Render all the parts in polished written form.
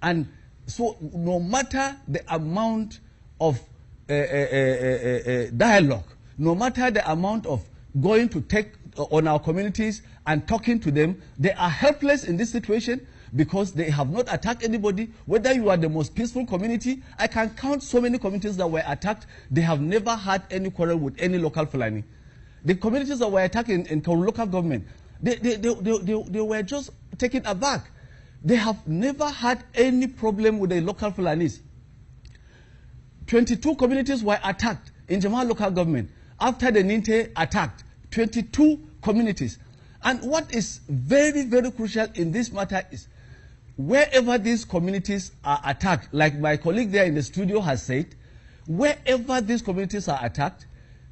And so no matter the amount of dialogue, no matter the amount of going to take on our communities and talking to them, they are helpless in this situation because they have not attacked anybody. Whether you are the most peaceful community, I can count so many communities that were attacked, they have never had any quarrel with any local Fulani. The communities that were attacked in local government, they were just taken aback. They have never had any problem with the local Fulanis. 22 communities were attacked in Jamal local government after the Ninte attacked 22 communities. And what is very, very crucial in this matter is wherever these communities are attacked, like my colleague there in the studio has said, wherever these communities are attacked,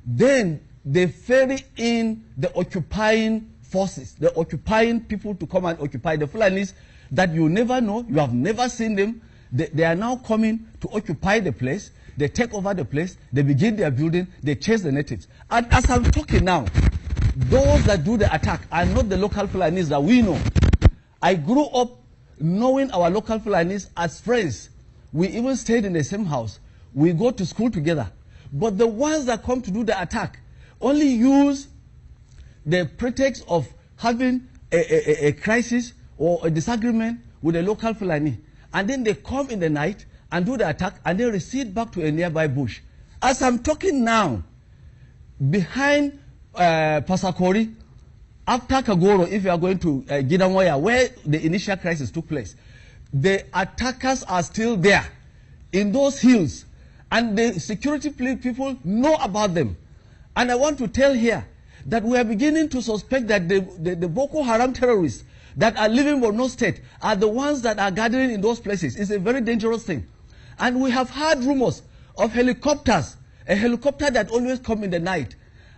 then they ferry in the occupying forces, the occupying people to come and occupy the Fulanis that you never know, you have never seen them. They are now coming to occupy the place. They take over the place. They begin their building. They chase the natives. And as I'm talking now, those that do the attack are not the local Fulanis that we know. I grew up knowing our local Fulanis as friends. We even stayed in the same house. We go to school together. But the ones that come to do the attack only use the pretext of having a crisis or a disagreement with a local Fulani. And then they come in the night and do the attack and then recede back to a nearby bush. As I'm talking now, behind Pasakori, after Kagoro, if you are going to Gidamoya, where the initial crisis took place, the attackers are still there in those hills. And the security people know about them. And I want to tell here that we are beginning to suspect that the Boko Haram terrorists that are living in Borno State are the ones that are gathering in those places. It's a very dangerous thing. And we have heard rumors of helicopters, a helicopter that always comes in the night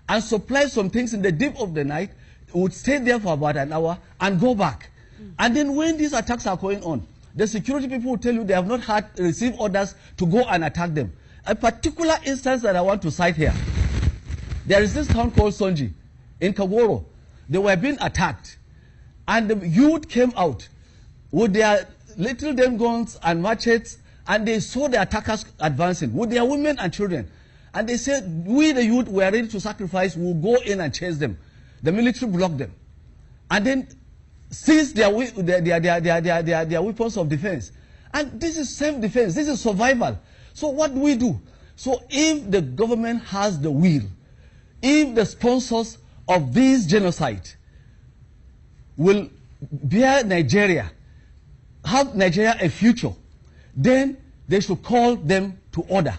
and supplies some things in the deep of the night, would stay there for about an hour and go back. And then when these attacks are going on, the security people will tell you they have not received orders to go and attack them. A particular instance that I want to cite here, there is this town called Sonji in Kagoro. They were being attacked. And the youth came out with their little damn guns and machetes, and they saw the attackers advancing with their women and children. And they said, we the youth were ready to sacrifice, we'll go in and chase them. The military blocked them. And then seized their weapons of defense. And this is self-defense, this is survival. So what do we do? So if the government has the will, if the sponsors of this genocide will bear Nigeria, have Nigeria a future, then they should call them to order.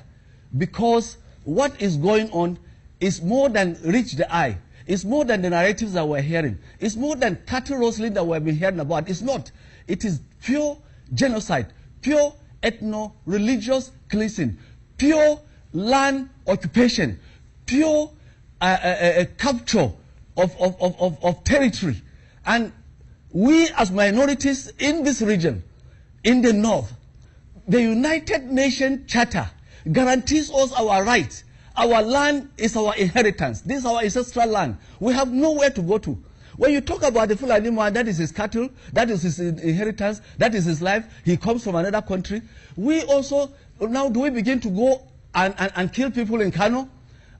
Because what is going on is more than reach the eye. It's more than the narratives that we're hearing. It's more than cattle rustling that we've been hearing about. It's not. It is pure genocide, pure ethno-religious cleansing, pure land occupation, pure capture of territory. And we as minorities in this region, in the north, the United Nations Charter guarantees us our rights. Our land is our inheritance. This is our ancestral land. We have nowhere to go to. When you talk about the Fulani man, that is his cattle, that is his inheritance, that is his life. He comes from another country. We also, now do we begin to go and kill people in Kano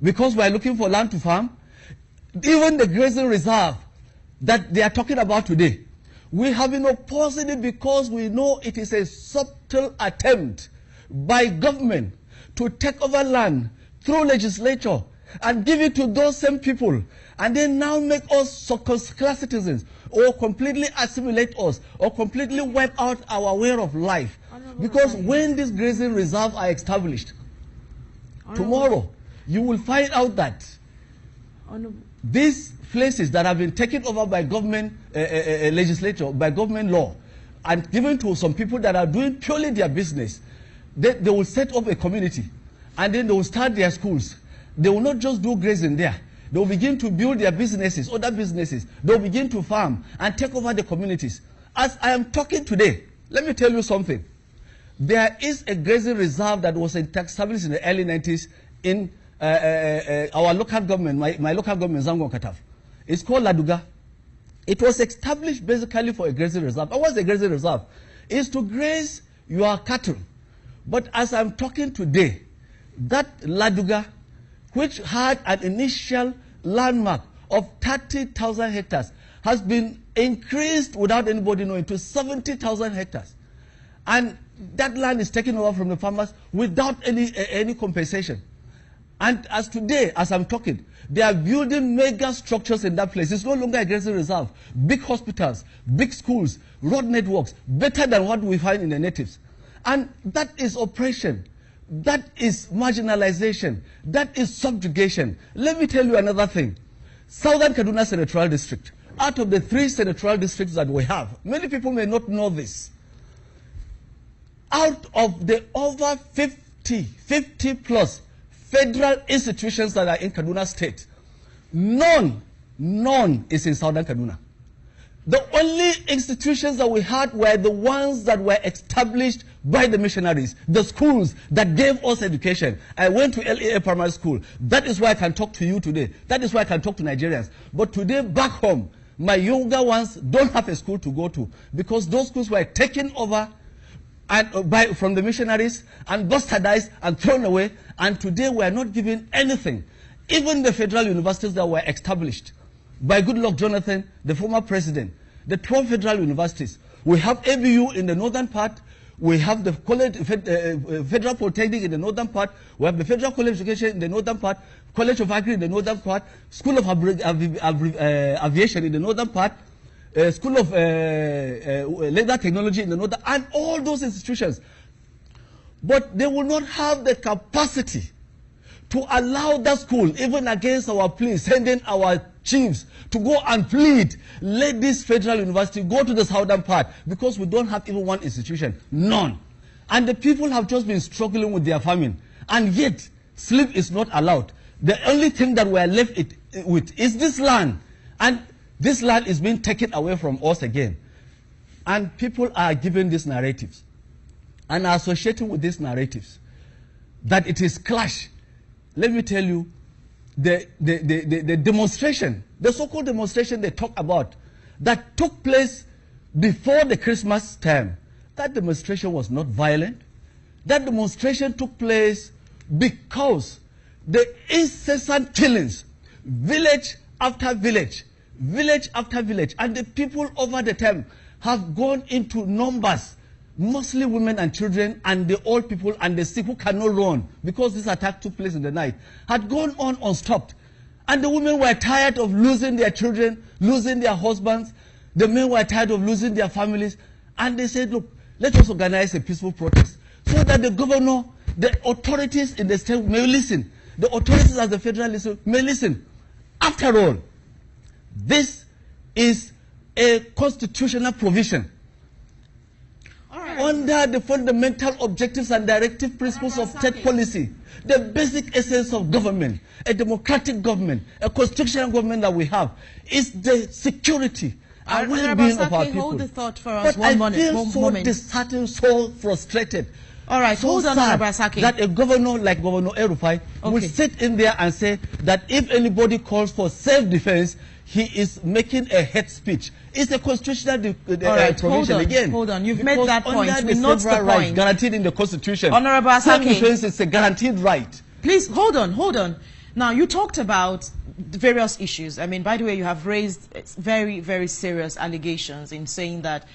because we are looking for land to farm? Even the grazing reserve that they are talking about today, we have been opposing it because we know it is a subtle attempt by government to take over land through legislature and give it to those same people, and then now make us second-class citizens, or completely assimilate us, or completely wipe out our way of life. Because when these grazing reserves are established, tomorrow you will find out that these places that have been taken over by government legislature, by government law, and given to some people that are doing purely their business, they will set up a community, and then they will start their schools. They will not just do grazing there. They will begin to build their businesses, other businesses. They will begin to farm and take over the communities. As I am talking today, let me tell you something. There is a grazing reserve that was established in the early 90s in our local government, my local government, Zangon Kataf. It's called Laduga. It was established basically for a grazing reserve. And what's a grazing reserve? It's to graze your cattle. But as I'm talking today, that Laduga, which had an initial landmark of 30,000 hectares, has been increased without anybody knowing to 70,000 hectares. And that land is taken over from the farmers without any compensation. And as today, as I'm talking, they are building mega structures in that place. It's no longer a grazing reserve. Big hospitals, big schools, road networks, better than what we find in the natives. And that is oppression. That is marginalization. That is subjugation. Let me tell you another thing. Southern Kaduna Senatorial District, out of the 3 senatorial districts that we have, many people may not know this. Out of the over 50 plus federal institutions that are in Kaduna State, none is in Southern Kaduna. The only institutions that we had were the ones that were established by the missionaries, the schools that gave us education. I went to LAA Primary School. That is why I can talk to you today. That is why I can talk to Nigerians. But today, back home, my younger ones don't have a school to go to because those schools were taken over and, from the missionaries and bastardized and thrown away. And today, we are not given anything. Even the federal universities that were established by Goodluck Jonathan, the former president, the 12 federal universities. We have ABU in the northern part. We have the college, Federal Polytechnic in the northern part. We have the Federal College of Education in the northern part. College of Agri in the northern part. School of Aviation in the northern part. School of Leather Technology in the northern, and all those institutions. But they will not have the capacity to allow that school, even against our pleas, sending our chiefs to go and plead, let this federal university go to the southern part, because we don't have even one institution, none. And the people have just been struggling with their famine, and yet sleep is not allowed. The only thing that we are left with is this land, and this land is being taken away from us again. And people are given these narratives, and are associating with these narratives, that it is clash. Let me tell you, the demonstration, the so-called demonstration they talk about, that took place before the Christmas time, that demonstration was not violent. That demonstration took place because the incessant killings, village after village, village after village, and the people over the time have gone into numbers, mostly women and children and the old people and the sick who cannot run because this attack took place in the night, had gone on unstopped. And the women were tired of losing their children, losing their husbands. The men were tired of losing their families. And they said, look, let us organize a peaceful protest so that the governor, the authorities in the state may listen. The authorities at the federal level may listen. After all, this is a constitutional provision. Under the fundamental objectives and directive principles of state policy, the basic essence of government, a democratic government, a constitutional government that we have, is the security and well-being of our people. Hold the thought for us. But I feel so disheartened, so frustrated. All right, so hold on, that a governor like Governor El-Rufai will sit in there and say that if anybody calls for self-defense, he is making a hate speech. It's a constitutional provision again. Hold on, you've made that point. We note the point guaranteed in the Constitution. Honorable Asake, self-defense is a guaranteed right. Please hold on. Now, you talked about various issues. I mean, by the way, you have raised very, very serious allegations in saying that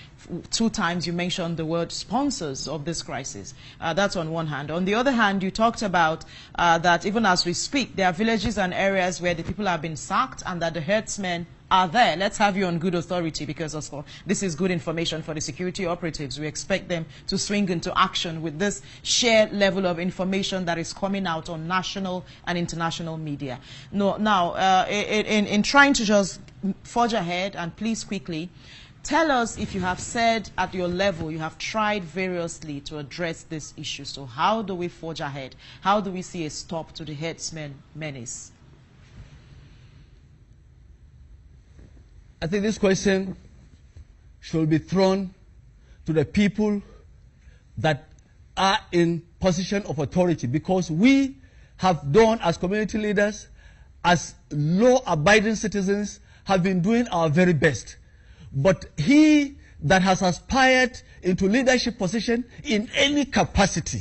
2 times you mentioned the word sponsors of this crisis. That's on one hand. On the other hand, you talked about that even as we speak, there are villages and areas where the people have been sacked and that the herdsmen are there. Let's have you on good authority, because also this is good information for the security operatives. We expect them to swing into action with this sheer level of information that is coming out on national and international media. In trying to just forge ahead, and please quickly, tell us if you have said at your level you have tried variously to address this issue. So how do we forge ahead? How do we see a stop to the herdsmen menace? I think this question should be thrown to the people that are in position of authority, because we have done, as community leaders, as law-abiding citizens, have been doing our very best. But he that has aspired into leadership position in any capacity,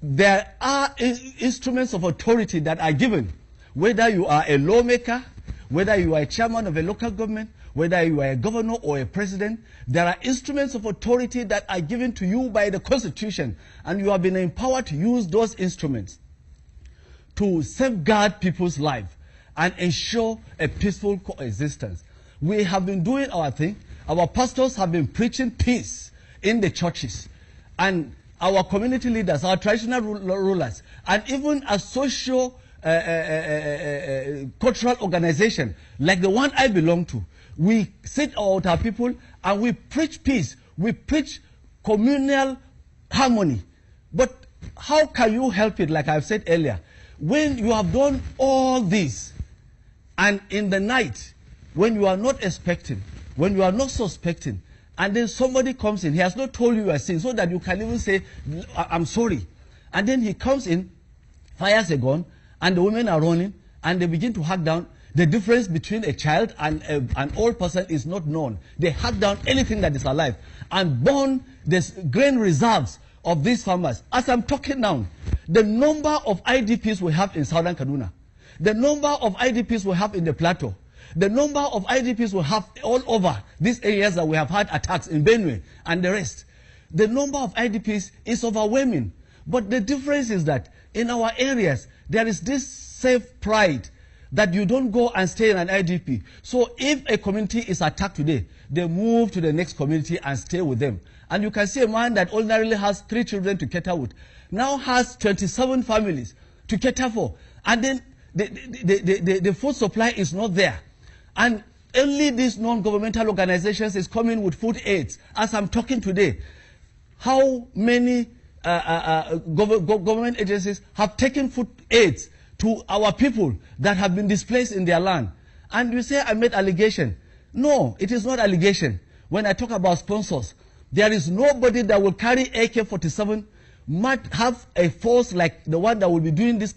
there are instruments of authority that are given, whether you are a lawmaker, whether you are a chairman of a local government, whether you are a governor or a president. There are instruments of authority that are given to you by the Constitution, and you have been empowered to use those instruments to safeguard people's lives and ensure a peaceful coexistence. We have been doing our thing. Our pastors have been preaching peace in the churches, and our community leaders, our traditional rulers, and even a social cultural organization like the one I belong to, we sit with our people and we preach peace. We preach communal harmony. But how can you help it, like I've said earlier, when you have done all this and in the night, when you are not expecting, when you are not suspecting, and then somebody comes in, he has not told you you are sin, so that you can even say, I'm sorry. And then he comes in, fires a gun, and the women are running, and they begin to hack down. The difference between a child and an old person is not known. They hack down anything that is alive and burn the grain reserves of these farmers. As I'm talking now, the number of IDPs we have in southern Kaduna, the number of IDPs we have in the plateau, the number of IDPs we have all over these areas that we have had attacks in Benue and the rest, the number of IDPs is overwhelming. But the difference is that in our areas, there is this safe pride that you don't go and stay in an IDP. So if a community is attacked today, they move to the next community and stay with them. And you can see a man that ordinarily has 3 children to cater with, now has 27 families to cater for. And then the food supply is not there. And only these non-governmental organizations is coming with food aids. As I'm talking today, how many government agencies have taken food aids to our people that have been displaced in their land? And you say I made allegation. No, it is not allegation. When I talk about sponsors, there is nobody that will carry AK-47, might have a force like the one that will be doing this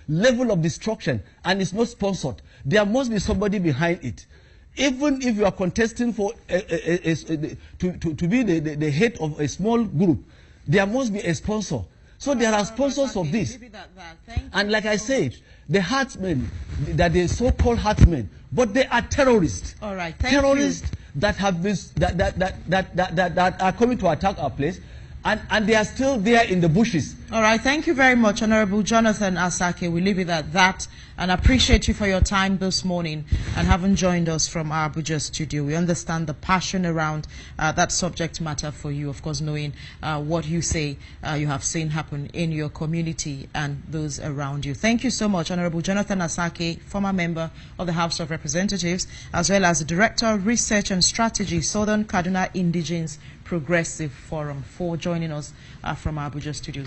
level of destruction, and it's not sponsored. There must be somebody behind it. Even if you are contesting for to be the head of a small group, there must be a sponsor. So there are sponsors of this. And like I said, the herdsmen, that they so-called herdsmen, but they are terrorists. All right, terrorists that have this that are coming to attack our place, and they are still there in the bushes. All right, thank you very much, Honorable Jonathan Asake. We leave it at that, and appreciate you for your time this morning and having joined us from our Abuja studio. We understand the passion around that subject matter for you, of course, knowing what you say you have seen happen in your community and those around you. Thank you so much, Honorable Jonathan Asake, former member of the House of Representatives, as well as the Director of Research and Strategy, Southern Kaduna Indigenes Progressive Forum, for joining us from our Abuja studios.